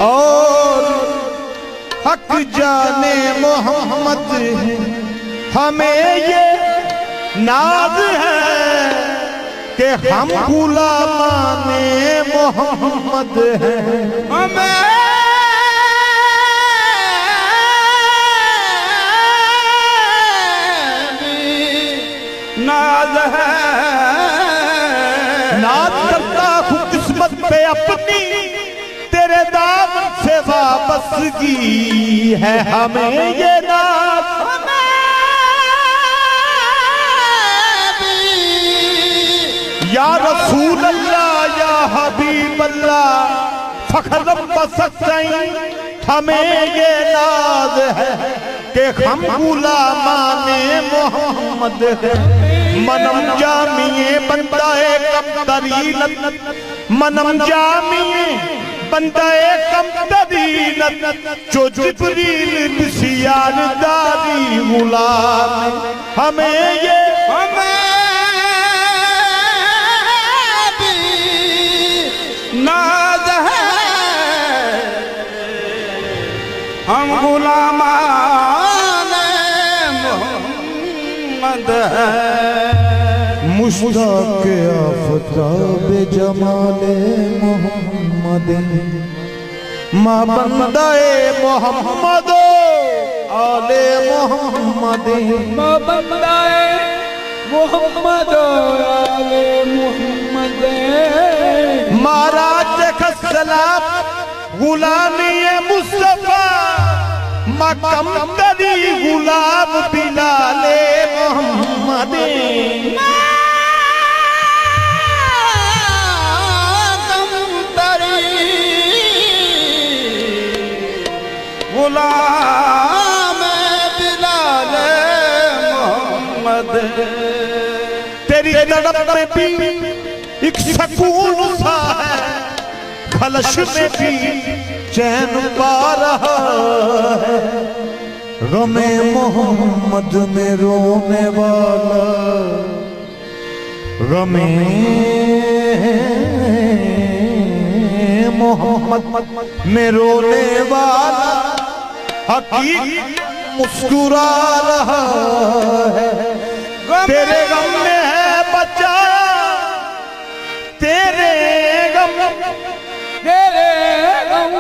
और हक जाने मोहम्मद है, हमें ये नाज है कि हम गुलामाने मोहम्मद हैं। हमें नाज है, नाज करता हूँ किस्मत पे अपनी, तेरे दामन से वाबस्तगी है हमें ये नाज। या रसूल अल्लाह या हबीब अल्लाह फखरम बसतई, हमें ये नाज है कि हम गुलामाने मोहम्मद हैं। मनम जामिए बंदाए कम तरीलत, मनम जामिए बंदाए कम तरीलत, जो जिब्रील बिसियार दारी गुलाम, हमें ये नाज है, हम गुलामाने मोहम्मद है। मुश्ताक आफताब जमाले मोहम्मद, मां बंदाए मोहम्मद आले मोहम्मद, मां बंदाए मोहम्मद आले मोहम्मद, महाराज सलाम गुलामी मुस्तफा, मकम तरी गुलाम बिलाले मोहम्मद, गुलाम बिलाले मोहम्मद। तेरी तड़प में भी एक सकून सा है, खलश में भी चैन पा रहा है, गमे मोहम्मद में रोने वाला, गमे मोहम्मद में रोने वाला हकीक मुस्कुरा रहा है। तेरे गम में है बच्चा, तेरे गम, तेरे गम,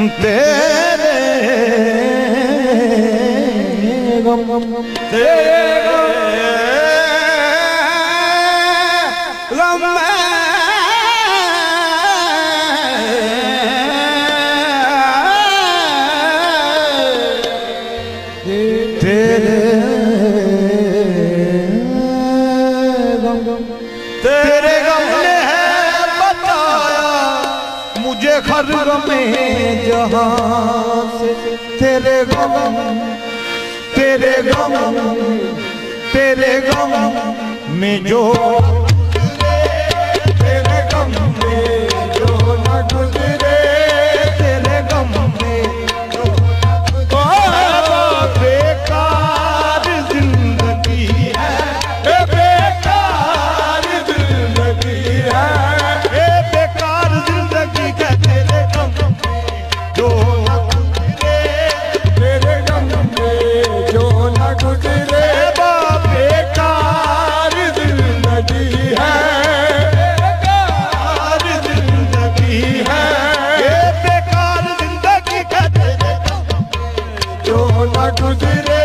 तेरे गम, तेरे गम में तेरे गम ने है बताया मुझे हर में जहां से, तेरे गम, तेरे गम, तेरे गम में जो, तेरे गम में जो न गुजरे, तेरे गम में जो बेकार जिंदगी है, बेकार जिंदगी है, बेकार जिंदगी है, तेरे गम में जो न गुजरे, तेरे गम में जो न गुजरे, बेकार जिंदगी है, बेकार जिंदगी है, ये बेकार जिंदगी है, तेरे गम में जो न गुजरे,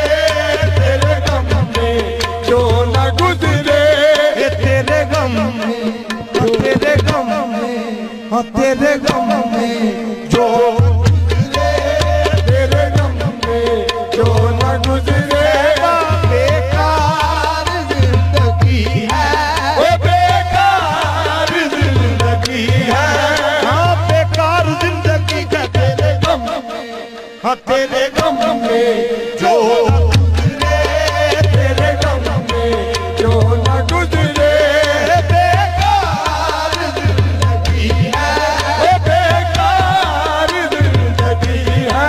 तेरे गम में जो न गुजरे, ये तेरे गम में, तेरे गम में, हाँ तेरे गम में जो गुजरे, तेरे गम में जो न गुजरे, बेकार जिंदगी है, वो बेकार जिंदगी है, हाँ बेकार जिंदगी है, तेरे गम में, हाँ तेरे गम में जो गुजरे, तेरे गम में जो न गुजरे, बेकार जिंदगी है, वो बेकार जिंदगी है,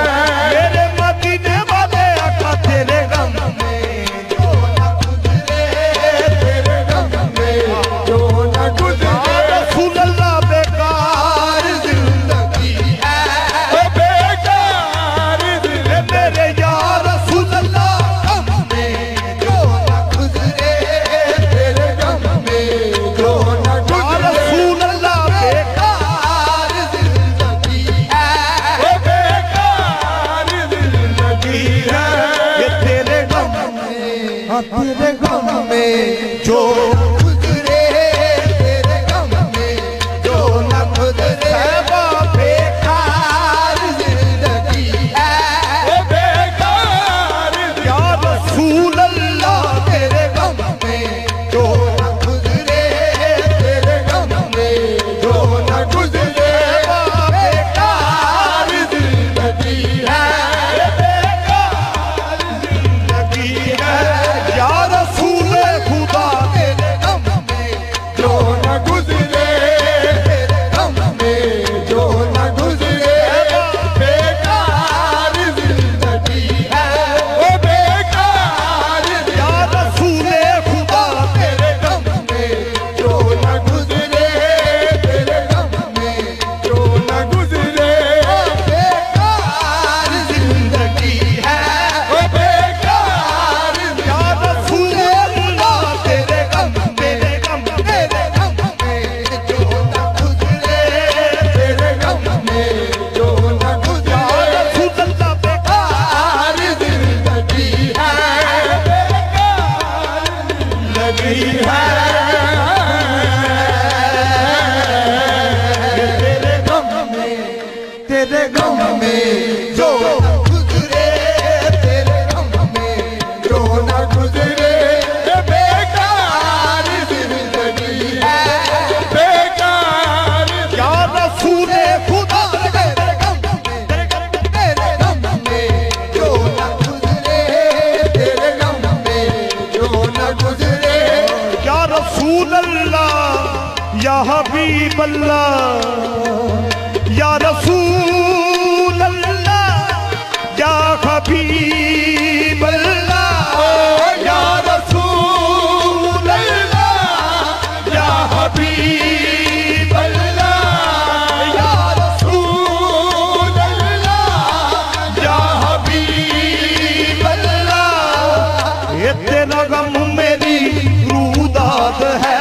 मेरे मदीने वाले आका तेरे गम में जो न गुजरे, तेरे गम में जो न गुजरे, रसूल अल्लाह बेकार तेरे गम में जो न गुजरे, तेरे गम में जो न गुजरे, बेकार जिंदगी है बेकार। या रसूल खुदा तेरे गम में जो न गुजरे, तेरे गम में जो न गुजरे। या रसूल अल्लाह या हबीब अल्लाह, या रसूल अल्लाह या हबीब अल्लाह, या रसूल अल्लाह या हबीब अल्लाह, या रसूल अल्लाह या हबीब अल्लाह। ये तेरा गम मेरी रूदात है,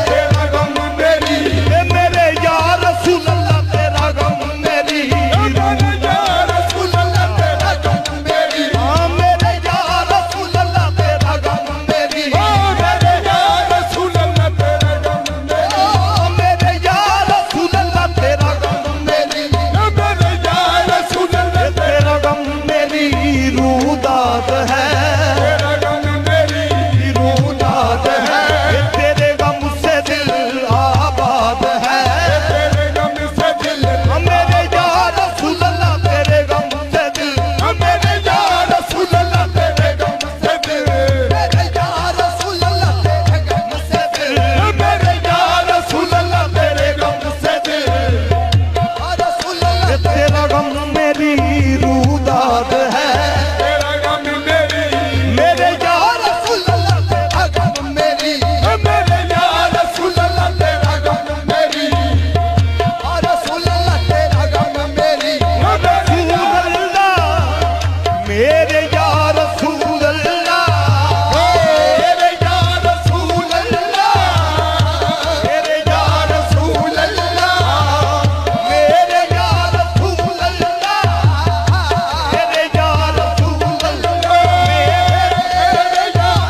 तेरा गम मेरी, ये मेरे या रसूल अल्लाह तेरा गम मेरी, या रसूल अल्लाह तेरा गम मेरी, हाँ मेरे या रसूल अल्लाह तेरा गम मेरी, मेरे या रसूल अल्लाह तेरा गम मेरी, मेरे या रसूल अल्लाह तेरा गम मेरी, मेरे या रसूल अल्लाह ये तेरा गम मेरी रूदात है, तेरा गम मेरी रूदात है, ये तेरे गम से दिल आबाद है, तेरे गम से दिल, मेरे या रसूल अल्लाह तेरे गम से दिल, मेरे या रसूल अल्लाह तेरे गम से दिल, मेरे या रसूल अल्लाह तेरे गम से दिल, मेरे या रसूल अल्लाह तेरे गम से दिल, रसूल ये अल्लाह तेरा गम मेरी रूदात है, तेरा गम मेरी, मेरे या रसूल अल्लाह तेरा गम मेरी, मेरे या रसूल अल्लाह तेरा गम मेरी, रसूल अल्लाह तेरा गम मेरी, रसूल अल्लाह, मेरे या रसूल अल्लाह, मेरे या रसूल अल्लाह, मेरे या रसूल अल्लाह, मेरे या रसूल अल्लाह, मेरे या रसूल अल्लाह, मेरे या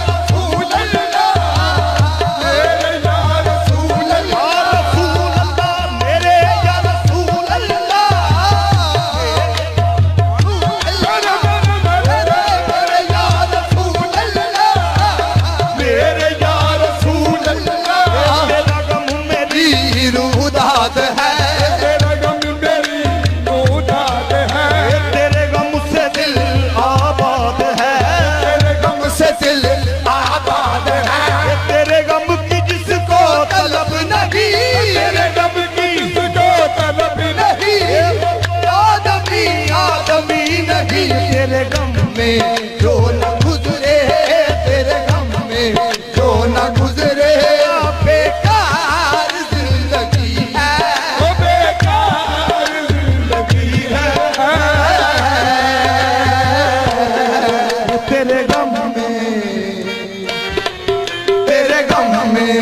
रसूल अल्लाह, मेरे या रसूल अल्लाह, रसूल अल्लाह, मेरे या रसूल अल्लाह, मेरे या रसूल अल्लाह, मेरे या रसूल अल्लाह, तेरा गम मेरी रूदात है, तेरा गम मेरी रूदात है, तेरे गम से दिल आबाद है, तेरे गम से दिल आबाद है, तेरे गम की जिसको तलब नहीं, तेरे गम की इसको तलब नहीं, आदमी आदमी नहीं, तेरे गम में जो न गुजरे, तेरे गम में जो न गुजरे, बेकार जिंदगी है, बेकार जिंदगी है, तेरे गम तेरे गम में,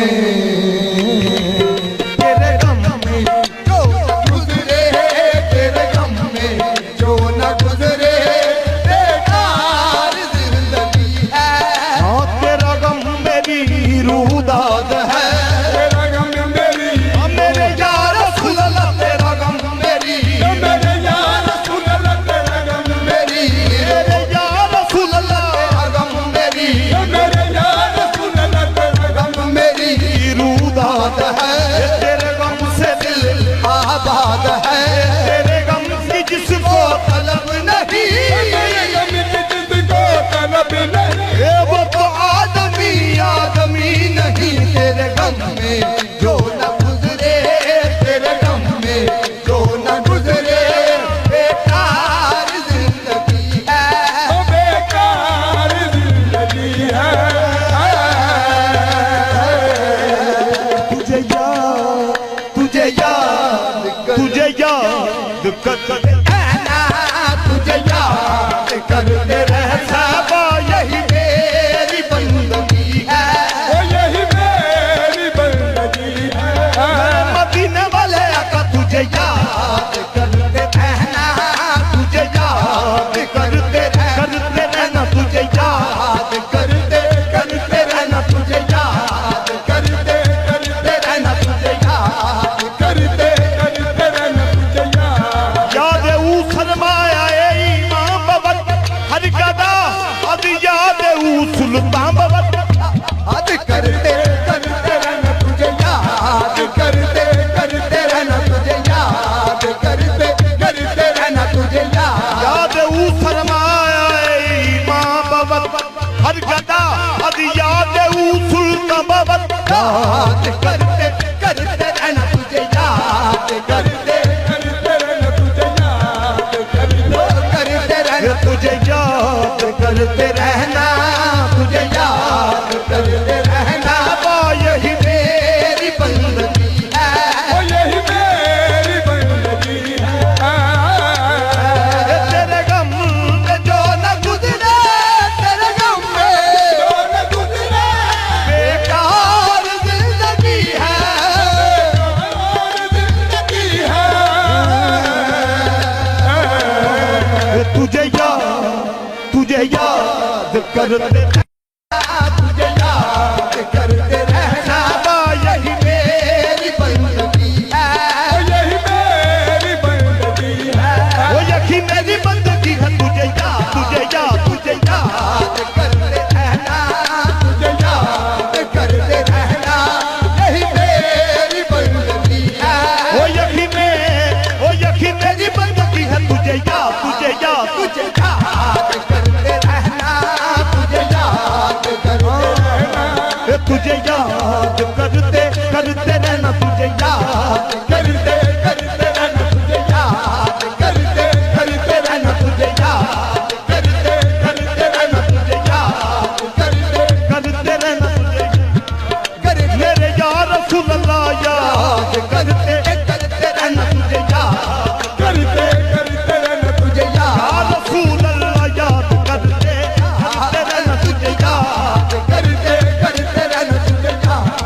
तेरे गम में जो न गुजरे, तेरे गम में जो न गुजरे, बेकार जिंदगी है, हाँ तेरा गम मेरी रूदात है, तेरा गम मेरी, मेरे या रसूल अल्लाह तेरा गम मेरी, मेरे या रसूल अल्लाह तेरा गम मेरी, मेरे या रसूल अल्लाह तेरा गम मेरी, मेरे या रसूल अल्लाह तेरा गम मेरी, रूदात है, तेरे गम से दिल, आबाद है, तेरे गम की जिसको तलब नहीं, तेरे गम की जिसको तलब नहीं, ये वो तो आदमी आदमी नहीं, तेरे गम में जो न गुजरे, तेरे गम में जो न गुजरे, बेकार जिंदगी है, बेकार जिंदगी है, तुझे याद कर तुझे याद करते रह साबा, यही मेरी बंदगी है, यही मेरी बंदगी है, मदीने वाले आका तुझे याद करते रहना, तुझे याद करते रहना, तुझे याद करते रहना, तुझे याद करते रहना, तुझे याद करते रहना, तुझे याद याद याद करते करते रहना तुझे याद करते रहना तुझे याद करते रहना तुझे याद करते रहना तुझे याद करते रहना वो यही मेरी बंदगी है ओ यही मेरी बंदगी है तेरे गम में जो न गुजरे तेरे गम में जो न गुजरे बेकार जिंदगी है और जिंदगी है तुझे याद करते तुझे याद करते रहना वो यही मेरी बंदगी है यही मेरी बंदगी है वो यही मेरी बंदगी है तुझे याद याद करते रहना तुझे याद करते रहना यही मेरी बंदगी है वो यही मेरी बंदगी है तुझे याद तुझे याद करते रहना तुझे याद करते रहना तुझे याद करते करते रहना तुझे याद करते करते रहना तुझे याद करते करते रहना तुझे याद करते करते रहना तुझे याद करते करते रहना तुझे करते मेरे यार रसूल अल्लाह याद करते करते रहना तुझे याद करते करते रहना तुझे या याद रसूल अल्लाह याद करते करते रहना तुझे याद करते करते रहना तुझे याद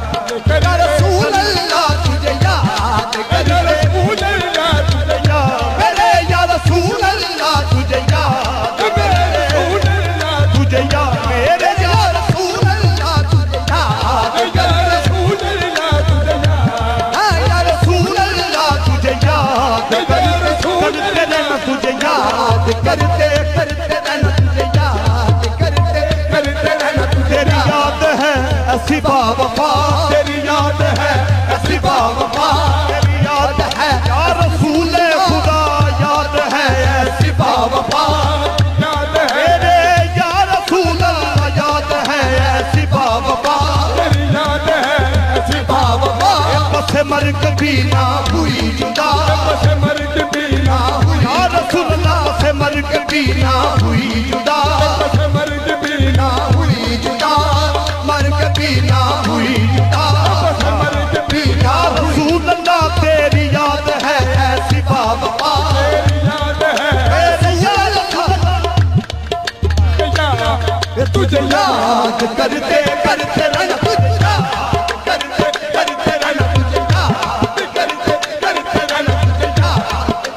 या रसूल अल्लाह तुझे याद करते रसूल अल्लाह तुझे याद मेरे या रसूल अल्लाह तुझे याद मेरे रसूल अल्लाह तुझे याद मेरे या रसूल अल्लाह तुझे याद या रसूल अल्लाह तुझे याद या रसूल अल्लाह तुझे याद करते रहना तुझे याद करते करते रहना तुझे याद करते करते रहना तुझे तेरी याद है ऐसी बावफा तेरी याद है ऐसी बावफा तेरी याद है या रसूल खुदा याद है ऐसी बावफा याद है मेरे या रसूल अल्लाह याद है ऐसी बावफा तेरी याद है ऐसी बावफा बस मर कभी ना हुई जुदा बस मर कभी ना हुई या रसूल अल्लाह बस मर कभी ना हुई जुदा बस मर कभी ना हुई जुदा मर कभी ना हुई जुदा मर कभी ना रसूल अल्लाह तेरी याद है ऐसी बावफा तेरी याद है ऐसी याद तुझे याद करते करते रहना तुझे याद करते करते रहना तुझे याद करते करते रहना तुझे याद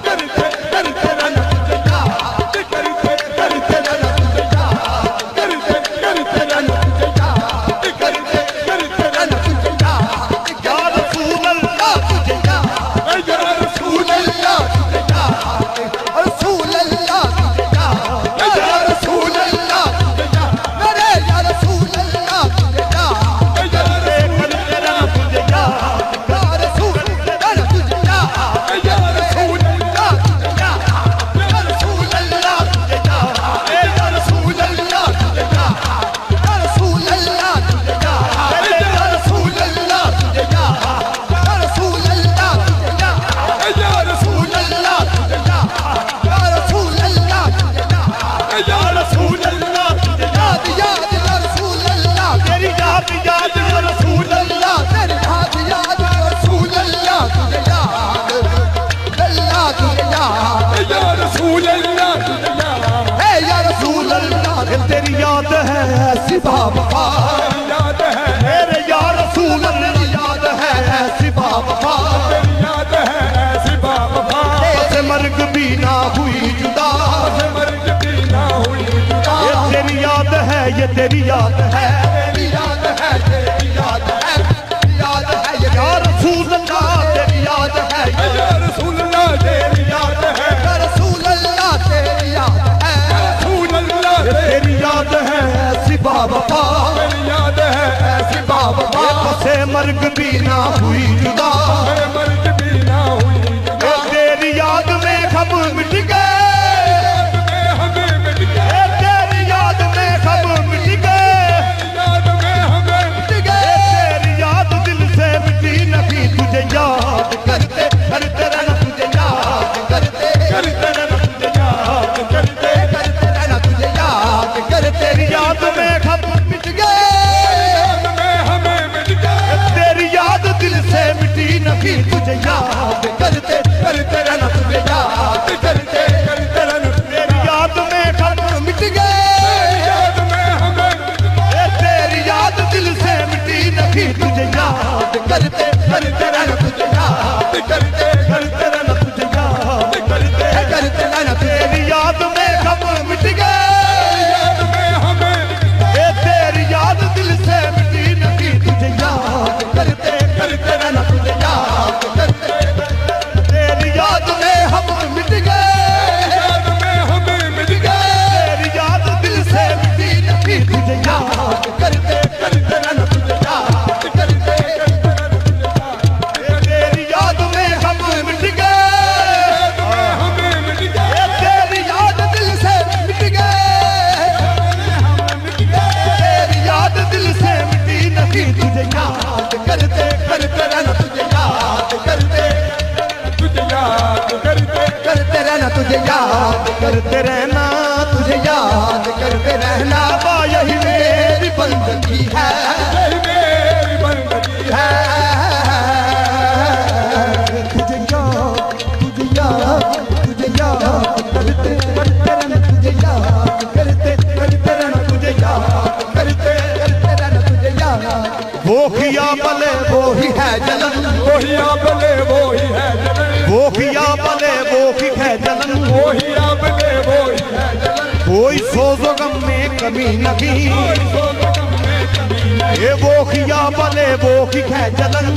करते करते रहना तुझे याद करते करते रहना तुझे याद करते करते रहना तुझे याद करते करते रहना तुझे याद या रसूल अल्लाह तुझे याद या रसूल रसूल अल्लाह तुझे याद रसूल अल्लाह तुझे याद या रसूल अल्लाह तुझे याद मेरे या रसूल अल्लाह तुझे याद करते करते रहना तुझे याद या रसूल अल्लाह तुझे याद या रसूल अल्लाह तुझे याद या रसूल अल्लाह तुझे याद या रसूल अल्लाह तुझे याद या रसूल अल्लाह तुझे याद या रसूल अल्लाह तुझे याद या रसूल अल्लाह तुझे याद या रसूल अल्लाह तुझे याद या रसूल अल्लाह तुझे याद या रसूल अल्लाह तुझे याद याद या रसूल अल्लाह तेरी याद याद या रसूल अल्लाह तेरी याद याद या रसूल अल्लाह तुझे याद अल्लाह तुझे याद या रसूल अल्लाह तुझे याद है या रसूल अल्लाह तेरी याद है ऐसी बावफा याद है मेरे या रसूल अल्लाह याद है ऐसी बावफा तेरी याद है ऐसी बावफा से मर्ग भी ना हुई जुदा से मर्ग भी ना हुई जुदा ये तेरी याद है ये तेरी याद है तेरी याद है तेरी याद है याद है या रसूल अल्लाह तेरी याद है या रसूल अल्लाह तेरी याद है या रसूल अल्लाह तेरी याद है रसूल अल्लाह तेरी याद है ऐसी बावफा तेरी याद है ऐसी बावफा से मर्ग भी ना हुई जुदा मर्ग भी ना हुई जुदा तेरी याद में हम मिट गए तेरी याद में हम मिट गए तेरी याद करते रहना तुझे याद करते तुझे याद करते करते रहना तुझे याद करते रहना तुझे याद करते रहना बा यही मेरी बंदगी है यही मेरी बंदगी है तुझे याद करते रहना तुझे याद करते रहना तुझे याद करते रहना तुझे याद वो किया भले वो ही है जलन वही आपले वो ही है जलन वो किया भले वो की है जलन वही आपले वो ही है जलन कोई सोजो गम में कमी नहीं ये वो किया भले वो की है जलन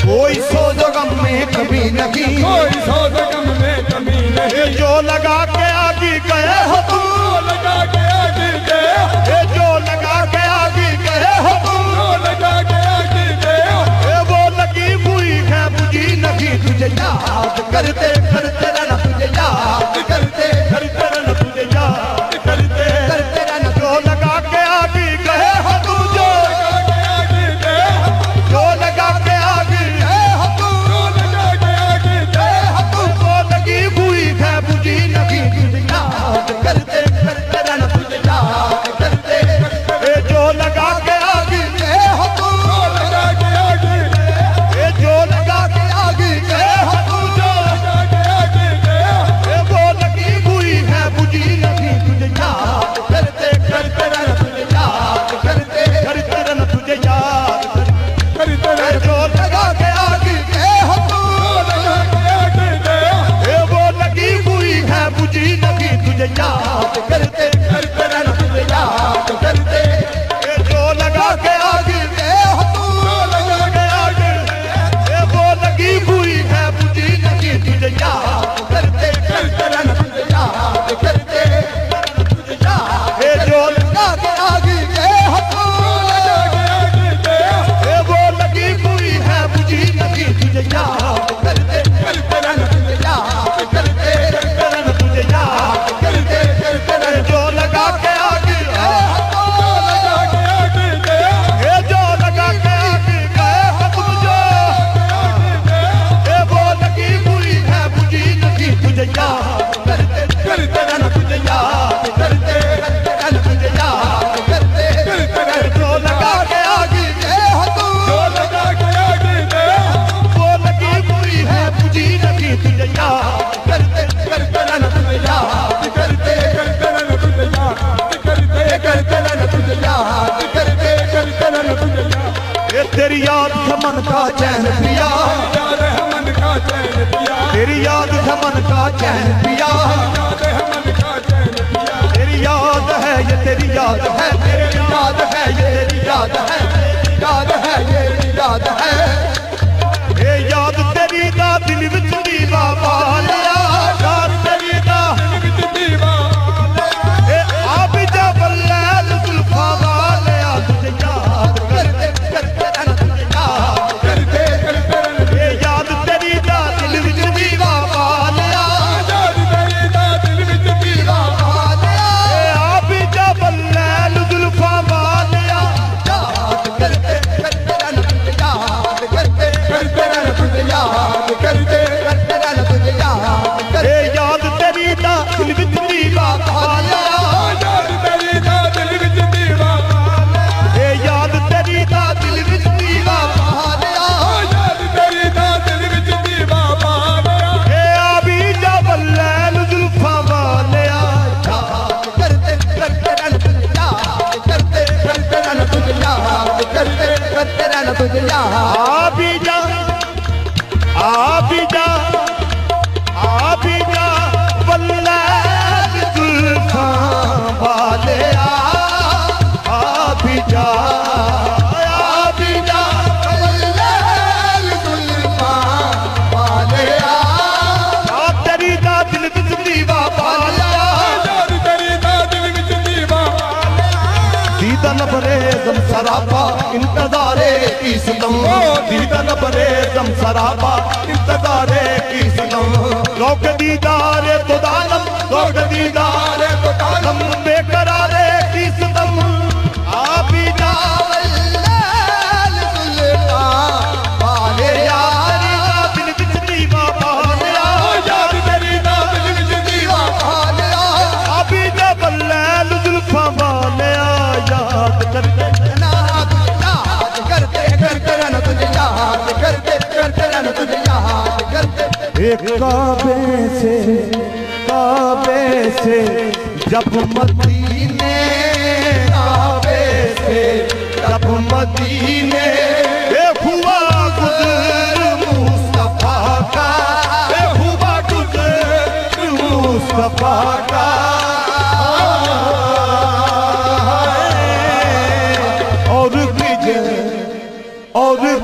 कोई सोजो गम में कमी नहीं कोई सोच गम में कमी नहीं ये जो लगा के आगे गए हो तुम लगा के आगे गए ये जो लगा के आगे गए हो तुम लगा के आगे गए ये वो लगी हुई है बुझी नहीं तुझे याद करते रहना तुझे याद करते रहना तुझे याद करते रहना जो लगा के आगे गए हो तुम जो आगे गए जो लगा के आगे गए हो तुम लगा के आगे गए वो लगी हुई है बुझी नहीं तुझे याद करते रहना तुझे याद करते ये जो लगा के आगे गए हो तुम लगा के आगे ये जो लगा के आगे गए हो तुम जो लगा के आगे गए ये वो लगी हुई है बुझी नहीं तुझे याद करते रहना तुझे याद करते रहना तुझे याद करते ये जो लगा के आगे गए हो तुम लगा के आगे गए ये वो लगी हुई है बुझी नहीं तुझे याद करते रहना तुझे याद करते ये जो लगा के आगे गए हो तुम लगा के आगे ये वो लगी हुई है बुझी नहीं तुझे याद करते रहना तुझे याद करते तुझे याद ये जो लगा के आगे गए हो लगा के आगे गए ये वो लगी हुई है बुझी नहीं तुझे याद करते रहना तुझे याद करते रहना तुझे याद करते ये जो लगा के आगे गए हो लगा के आगे गए ये जो लगा के आगे गए हो तुम जो ये वो लगी हुई है बुझी नहीं तुझे याद करते रहना तुझे याद करते रहना तुझे याद करते ये जो लगा के आगे गए हो तुम लगा के आगे गए वो लगी हुई है बुझी नहीं तुझे याद करते रहना तुझे याद करते रहना तुझे याद रहना तुझे याद करते रहना तुझे याद ये तेरी याद है मन का चैन पिया याद है मन का चैन पिया तेरी याद है मन का चैन पिया याद है मन का चैन पिया तेरी याद है ये तेरी याद है तेरी याद है ये तेरी याद है याद है ये तेरी याद है ये याद तेरी दा दिल विच दीवा पालिया याद तेरी दा विच दीवा ये आप जा बल्लैल जुल्फा वालिया तुझे याद करते रहना तुझे याद करते रहना ये याद तेरी दा दिल विच दीवा पालिया याद तेरी दा दिल विच दीवा ये आप जा बल्लैल जुल्फा वालिया याद करते रहना तुझे याद करते रहना तुझे याद करते रहना तुझे याद करते ये याद तेरी दा दिल विच दीवा पालिया याद तेरी दा दिल विच दीवा ये याद तेरी दा दिल विच दीवा याद तेरी दा दिल विच दीवा पाया ये आबी जा बल्लैल जुल्फा वालिया करते रहना तुझे याद करते रहना तुझे याद करते रहना तुझे याद आबी जा आबी जा आबी जा बल्लैल जुल्फा वालिया आबी जा आबी जा तेरी दा दिल विच दीवा पालिया याद तेरी दा दिल विच दीवा दीदा नबरे गम सरापा इंतजारे की सुनम दीदा नबरे गम सरापा इंतजारे की सुनम लोक दीदारे तो दानम लोक दीदारे तो दानम बेकरारे की सुनम आबी जा एक काबे से जब मदीने, काबे से जब मदीने हुआ गुज़र मुस्तफा का, हुआ गुज़र मुस्तफा का। और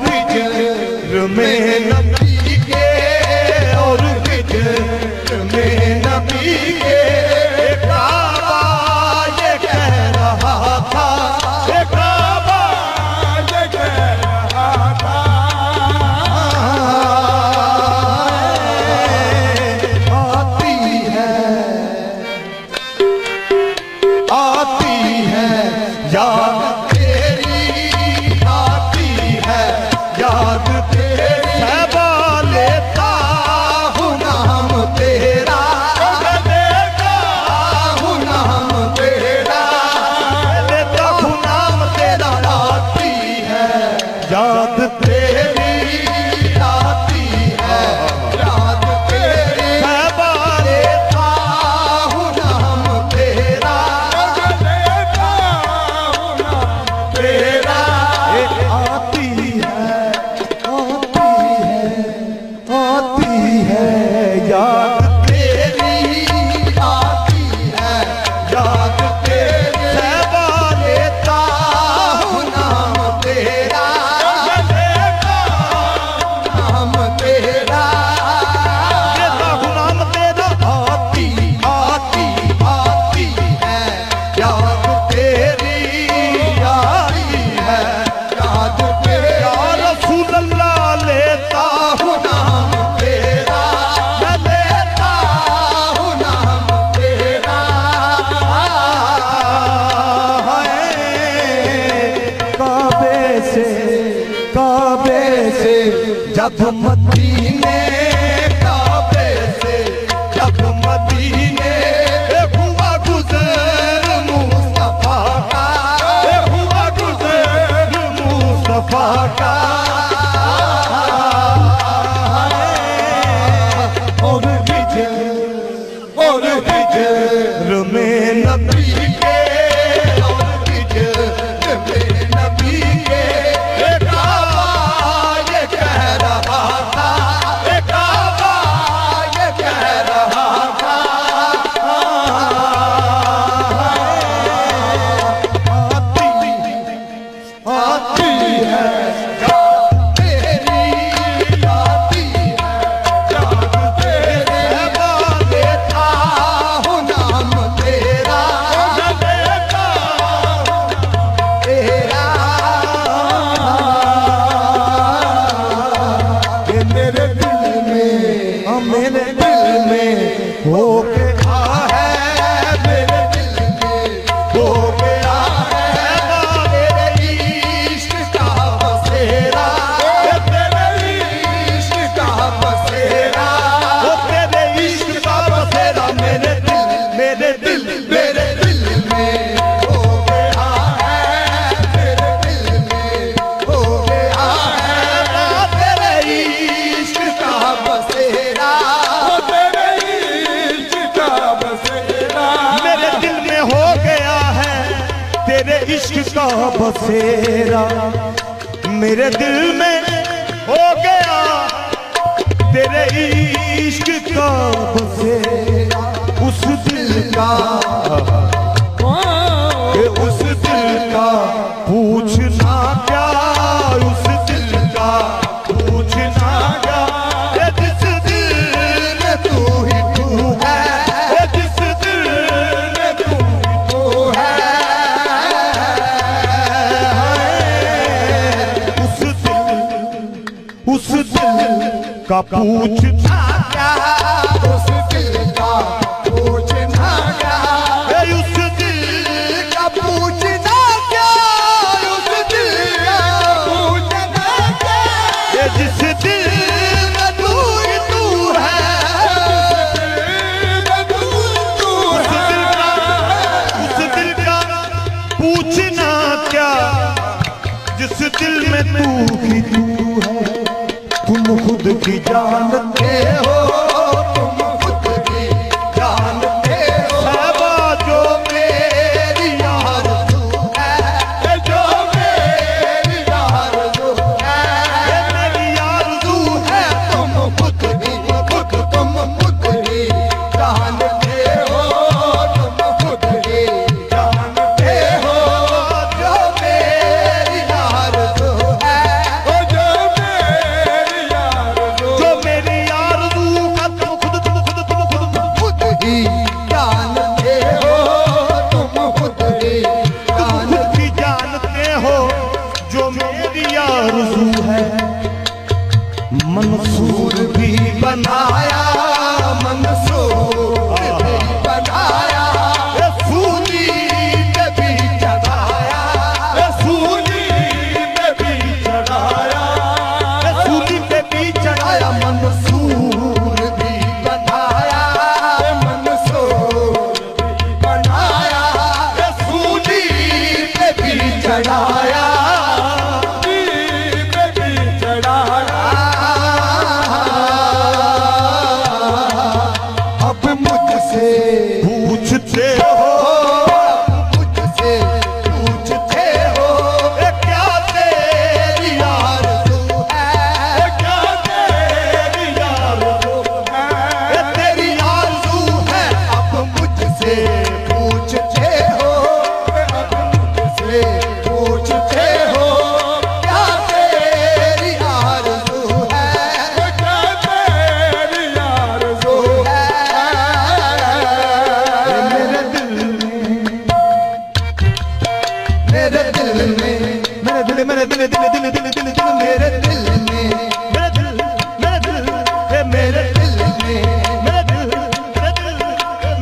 हिजर में नबी के, और हिजर में नबी के काबा ये कह रहा था, ये काबा ये कह रहा था। आती है याद तेरी, आती है याद तेरी, सहबा लेता हूँ नाम तेरा, लेता हूँ नाम तेरा, लेता हूँ नाम तेरा। आती है याद तेरी, आती है याद तेरी, सहबा लेता हूँ नाम तेरा, लेता हूँ नाम तेरा। आती है याद तेरी, आती है याद तेरी, सहबा लेता हूँ नाम तेरा, लेता हूँ नाम तेरा, लेता हूँ नाम तेरा। आती है याद तेरी, आती है याद तेरी। या रसूल अल्लाह लेता हूँ नाम तेरा, मैं लेता हूँ नाम तेरा। काबे से जब मदीने, काबे से जब मदीने हुआ गुज़र मुस्तफा का, हुआ गुज़र मुस्तफा का। और हिजर में नबी के, और हिजर में नबी के काबा ये कह रहा था, काबा ये कह रहा था। आती है याद तेरी, आती है याद तेरी, सहबा लेता हूँ नाम तेरा, लेता हूँ तेरा। ये मेरे दिल में हो गया है, मेरे दिल में हो गया है तेरे इश्क का बसेरा, तेरे इश्क का बसेरा, तेरे इश्क का बसेरा। मेरे दिल में हो गया है, मेरे दिल में हो गया है तेरे इश्क का बसेरा, तेरे इश्क का बसेरा। मेरे दिल में हो गया है तेरे इश्क का बसेरा, मेरे दिल में हो गया तेरे इश्क का बसेरा। उस दिल का, उस दिल का पूछना क्या, उस दिल का पूछना क्या, जिस दिल में तू ही तू है, जिस दिल में तू ही तू है। उस दिल का पूछना क्या, उस दिल का पूछना क्या, उस दिल का पूछना क्या, उस दिल का पूछना क्या, जिस दिल में तू ही तू है, उस दिल का पूछना क्या, जिस दिल में तू ही तू है। तुम खुद की जानते हो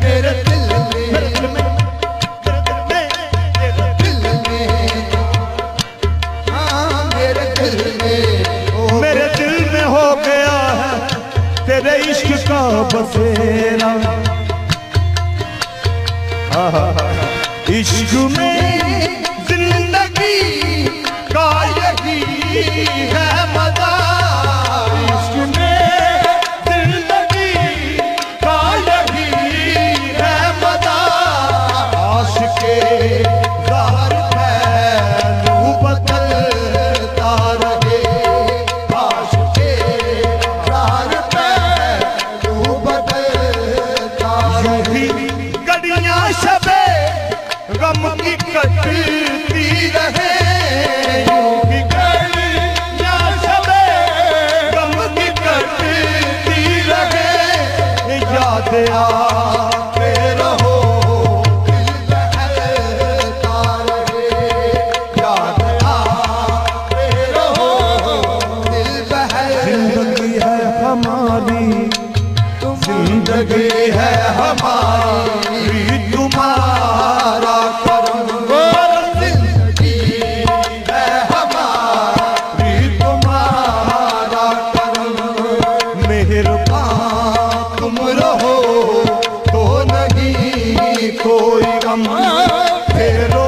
मेरे दिल में हाँ मेरे दिल में मेरे दिल में हो गया है तेरे इश्क का बसेरा। इश्क में जिंदगी का यही है मजा। इश्क में जिंदगी का यही है मजा। आशिके ज़हर पहलू बदलता रहे। आशिके ज़हर पहलू बदलता यूं ही गड़ियां शबे गम की कटती रहे। यूं ही गड़ियां शबे गम की कटती रहे। याद आते रहो दिल बहलता रहे। याद आते रहो दिल बहलता। जिंदगी है हमारी, जिंदगी है हमारी तुम्हारा करम। जिंदगी है हमारी तुम्हारा करम। मेहरबान तुम रहो तो नहीं कोई गम। फेरो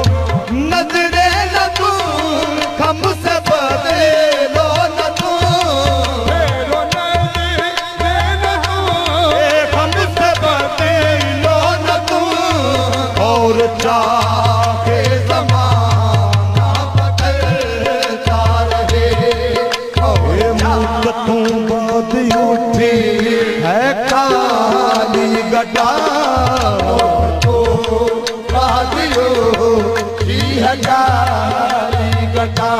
नजरे न तुम हमसे बदलो न तुम। फेरो नजरे न तुम हमसे बदलो न तुम। और चाहे ज़माना बदलता रहे। और मुद्दतों बाद उठी है काली घटा। तो वादियों की है काली घटा।